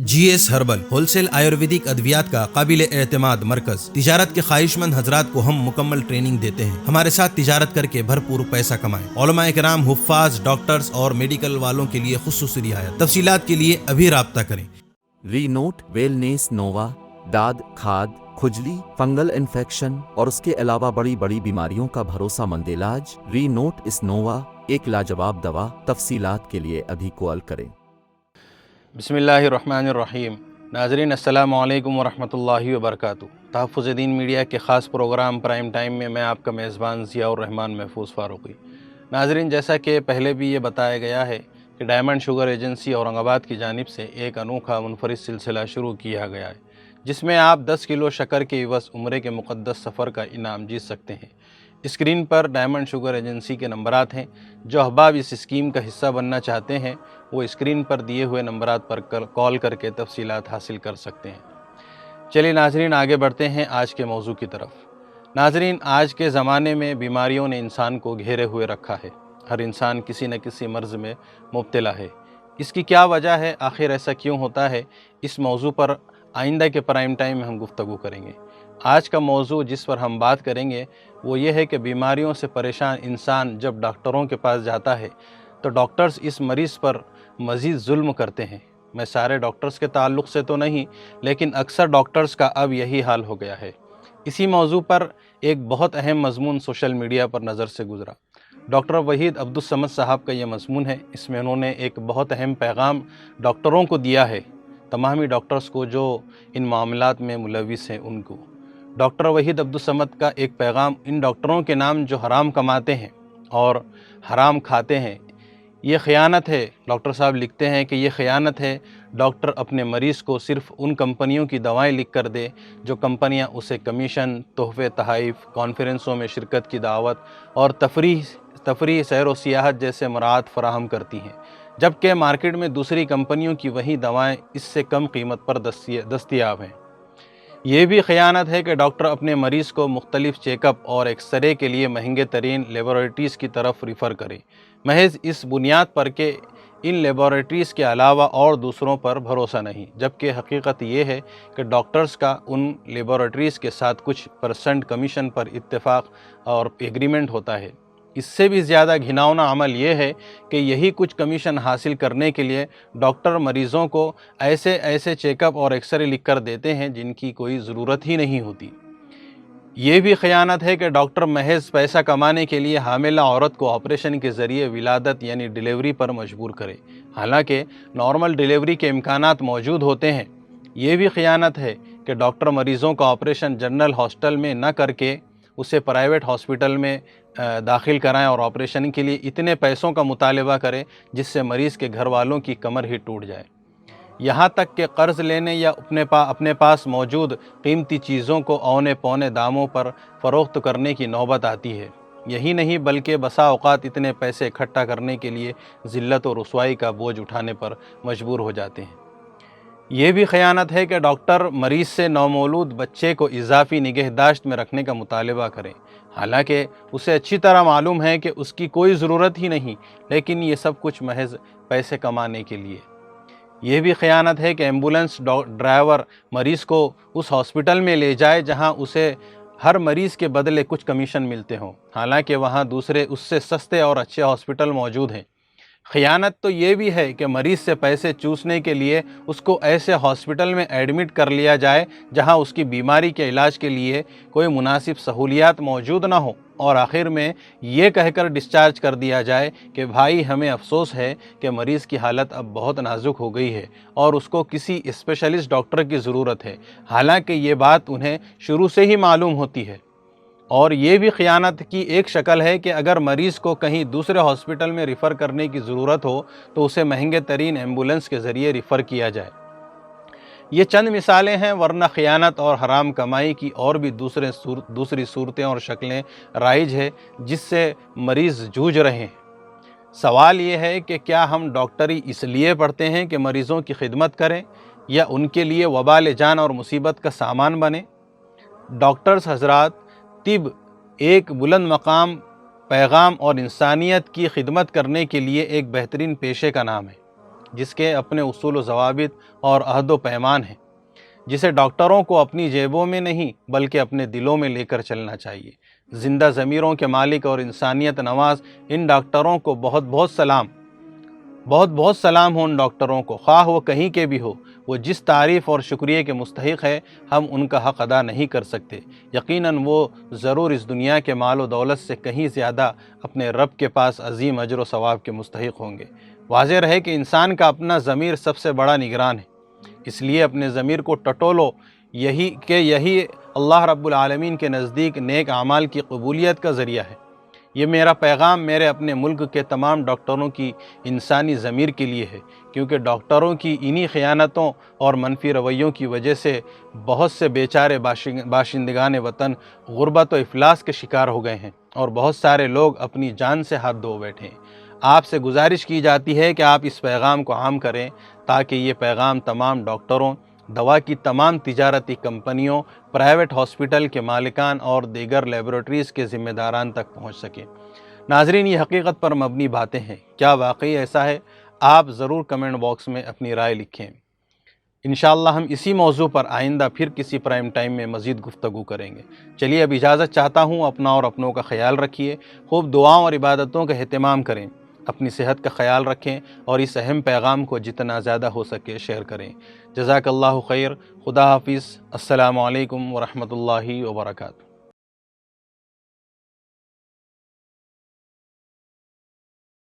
جی S herbal wholesale ayurvedic ادویات کا قابل اعتماد مرکز۔ تجارت کے خواہش مند حضرات کو ہم مکمل ٹریننگ دیتے ہیں۔ ہمارے ساتھ تجارت کر کے بھرپور پیسہ کمائیں۔ علماء کرام، حفاظ، ڈاکٹرز اور میڈیکل والوں کے لیے خصوصی رعایت۔ تفصیلات کے لیے ابھی رابطہ کریں۔ ری نوٹ ویلنیس نووا، داد، کھاد، کھجلی، فنگل انفیکشن اور اس کے علاوہ بڑی بیماریوں کا بھروسہ مند علاج۔ ری نوٹ اس نووا ایک لاجواب دوا۔ تفصیلات کے لیے ابھی کال کریں۔ بسم اللہ الرحمن الرحیم۔ ناظرین السلام علیکم ورحمۃ اللہ وبرکاتہ۔ تحفظ دین میڈیا کے خاص پروگرام پرائم ٹائم میں میں آپ کا میزبان ضیاء الرحمن محفوظ فاروقی۔ ناظرین، جیسا کہ پہلے بھی یہ بتایا گیا ہے کہ ڈائمنڈ شوگر ایجنسی اورنگ آباد کی جانب سے ایک انوکھا منفرد سلسلہ شروع کیا گیا ہے، جس میں آپ 10 کلو شکر کے عوض عمرے کے مقدس سفر کا انعام جیت سکتے ہیں۔ اسکرین پر ڈائمنڈ شوگر ایجنسی کے نمبرات ہیں۔ جو احباب اس اسکیم کا حصہ بننا چاہتے ہیں وہ اسکرین پر دیے ہوئے نمبرات پر کال کر کے تفصیلات حاصل کر سکتے ہیں۔ چلیے ناظرین، آگے بڑھتے ہیں آج کے موضوع کی طرف۔ ناظرین، آج کے زمانے میں بیماریوں نے انسان کو گھیرے ہوئے رکھا ہے۔ ہر انسان کسی نہ کسی مرض میں مبتلا ہے۔ اس کی کیا وجہ ہے، آخر ایسا کیوں ہوتا ہے، اس موضوع پر آئندہ کے پرائم ٹائم میں ہم گفتگو کریں گے۔ آج کا موضوع جس پر ہم بات کریں گے وہ یہ ہے کہ بیماریوں سے پریشان انسان جب ڈاکٹروں کے پاس جاتا ہے تو ڈاکٹرز اس مریض پر مزید ظلم کرتے ہیں۔ میں سارے ڈاکٹرز کے تعلق سے تو نہیں، لیکن اکثر ڈاکٹرز کا اب یہی حال ہو گیا ہے۔ اسی موضوع پر ایک بہت اہم مضمون سوشل میڈیا پر نظر سے گزرا۔ ڈاکٹر وحید عبدالصمد صاحب کا یہ مضمون ہے۔ اس میں انہوں نے ایک بہت اہم پیغام ڈاکٹروں کو دیا ہے، تمامی ڈاکٹرز کو جو ان معاملات میں ملوث ہیں ان کو۔ ڈاکٹر وحید عبدالصمد کا ایک پیغام ان ڈاکٹروں کے نام جو حرام کماتے ہیں اور حرام کھاتے ہیں، یہ خیانت ہے۔ ڈاکٹر صاحب لکھتے ہیں کہ یہ خیانت ہے۔ ڈاکٹر اپنے مریض کو صرف ان کمپنیوں کی دوائیں لکھ کر دے جو کمپنیاں اسے کمیشن، تحفے، تحائف، کانفرنسوں میں شرکت کی دعوت اور تفریح، سیر و سیاحت جیسے مراعات فراہم کرتی ہیں، جبکہ مارکیٹ میں دوسری کمپنیوں کی وہی دوائیں اس سے کم قیمت پر دستیاب ہیں۔ یہ بھی خیانت ہے کہ ڈاکٹر اپنے مریض کو مختلف چیک اپ اور ایکس رے کے لیے مہنگے ترین لیبارٹریز کی طرف ریفر کرے، محض اس بنیاد پر کہ ان لیبارٹریز کے علاوہ اور دوسروں پر بھروسہ نہیں، جبکہ حقیقت یہ ہے کہ ڈاکٹرز کا ان لیبارٹریز کے ساتھ کچھ % کمیشن پر اتفاق اور ایگریمنٹ ہوتا ہے۔ اس سے بھی زیادہ گھناؤنا عمل یہ ہے کہ یہی کچھ کمیشن حاصل کرنے کے لیے ڈاکٹر مریضوں کو ایسے چیک اپ اور ایکس رے لکھ کر دیتے ہیں جن کی کوئی ضرورت ہی نہیں ہوتی۔ یہ بھی خیانت ہے کہ ڈاکٹر محض پیسہ کمانے کے لیے حاملہ عورت کو آپریشن کے ذریعے ولادت یعنی ڈیلیوری پر مجبور کرے، حالانکہ نارمل ڈیلیوری کے امکانات موجود ہوتے ہیں۔ یہ بھی خیانت ہے کہ ڈاکٹر مریضوں کا آپریشن جنرل ہاسپٹل میں نہ کر کے اسے پرائیویٹ ہاسپٹل میں داخل کرائیں اور آپریشن کے لیے اتنے پیسوں کا مطالبہ کرے جس سے مریض کے گھر والوں کی کمر ہی ٹوٹ جائے۔ یہاں تک کہ قرض لینے یا اپنے پاس موجود قیمتی چیزوں کو اونے پونے داموں پر فروخت کرنے کی نوبت آتی ہے۔ یہی نہیں بلکہ بسا اوقات اتنے پیسے اکٹھا کرنے کے لیے ذلت و رسوائی کا بوجھ اٹھانے پر مجبور ہو جاتے ہیں۔ یہ بھی خیانت ہے کہ ڈاکٹر مریض سے نومولود بچے کو اضافی نگہداشت میں رکھنے کا مطالبہ کریں، حالانکہ اسے اچھی طرح معلوم ہے کہ اس کی کوئی ضرورت ہی نہیں، لیکن یہ سب کچھ محض پیسے کمانے کے لیے۔ یہ بھی خیانت ہے کہ ایمبولینس ڈرائیور مریض کو اس ہاسپٹل میں لے جائے جہاں اسے ہر مریض کے بدلے کچھ کمیشن ملتے ہوں، حالانکہ وہاں دوسرے اس سے سستے اور اچھے ہاسپٹل موجود ہیں۔ خیانت تو یہ بھی ہے کہ مریض سے پیسے چوسنے کے لیے اس کو ایسے ہاسپٹل میں ایڈمٹ کر لیا جائے جہاں اس کی بیماری کے علاج کے لیے کوئی مناسب سہولیات موجود نہ ہو، اور آخر میں یہ کہہ کر ڈسچارج کر دیا جائے کہ بھائی ہمیں افسوس ہے کہ مریض کی حالت اب بہت نازک ہو گئی ہے اور اس کو کسی اسپیشلسٹ ڈاکٹر کی ضرورت ہے، حالانکہ یہ بات انہیں شروع سے ہی معلوم ہوتی ہے۔ اور یہ بھی خیانت کی ایک شکل ہے کہ اگر مریض کو کہیں دوسرے ہاسپٹل میں ریفر کرنے کی ضرورت ہو تو اسے مہنگے ترین ایمبولینس کے ذریعے ریفر کیا جائے۔ یہ چند مثالیں ہیں، ورنہ خیانت اور حرام کمائی کی اور بھی دوسری صورتیں اور شکلیں رائج ہے جس سے مریض جوجھ رہے ہیں۔ سوال یہ ہے کہ کیا ہم ڈاکٹری اس لیے پڑھتے ہیں کہ مریضوں کی خدمت کریں یا ان کے لیے وبال جان اور مصیبت کا سامان بنیں؟ ڈاکٹرز حضرات، طب ایک بلند مقام پیغام اور انسانیت کی خدمت کرنے کے لیے ایک بہترین پیشے کا نام ہے۔ جس کے اپنے اصول و ضوابط اور عہد و پیمان ہیں، جسے ڈاکٹروں کو اپنی جیبوں میں نہیں بلکہ اپنے دلوں میں لے کر چلنا چاہیے۔ زندہ ضمیروں کے مالک اور انسانیت نواز ان ڈاکٹروں کو بہت بہت سلام ہو ان ڈاکٹروں کو، خواہ وہ کہیں کے بھی ہو۔ وہ جس تعریف اور شکریہ کے مستحق ہے، ہم ان کا حق ادا نہیں کر سکتے۔ یقیناً وہ ضرور اس دنیا کے مال و دولت سے کہیں زیادہ اپنے رب کے پاس عظیم اجر و ثواب کے مستحق ہوں گے۔ واضح رہے کہ انسان کا اپنا ضمیر سب سے بڑا نگران ہے، اس لیے اپنے ضمیر کو ٹٹولو، یہی اللہ رب العالمین کے نزدیک نیک اعمال کی قبولیت کا ذریعہ ہے۔ یہ میرا پیغام میرے اپنے ملک کے تمام ڈاکٹروں کی انسانی ضمیر کے لیے ہے، کیونکہ ڈاکٹروں کی انہی خیانتوں اور منفی رویوں کی وجہ سے بہت سے بیچارے باشندگان وطن غربت و افلاس کے شکار ہو گئے ہیں، اور بہت سارے لوگ اپنی جان سے ہاتھ دھو بیٹھے ہیں۔ آپ سے گزارش کی جاتی ہے کہ آپ اس پیغام کو عام کریں تاکہ یہ پیغام تمام ڈاکٹروں، دوا کی تمام تجارتی کمپنیوں، پرائیویٹ ہاسپٹل کے مالکان اور دیگر لیبارٹریز کے ذمہ داران تک پہنچ سکے۔ ناظرین، یہ حقیقت پر مبنی باتیں ہیں، کیا واقعی ایسا ہے؟ آپ ضرور کمنٹ باکس میں اپنی رائے لکھیں۔ انشاءاللہ ہم اسی موضوع پر آئندہ پھر کسی پرائم ٹائم میں مزید گفتگو کریں گے۔ چلیے اب اجازت چاہتا ہوں، اپنا اور اپنوں کا خیال رکھیے، خوب دعاؤں اور عبادتوں کا اہتمام کریں، اپنی صحت کا خیال رکھیں اور اس اہم پیغام کو جتنا زیادہ ہو سکے شیئر کریں۔ جزاک اللہ خیر، خدا حافظ، السلام علیکم ورحمۃ اللہ وبرکاتہ۔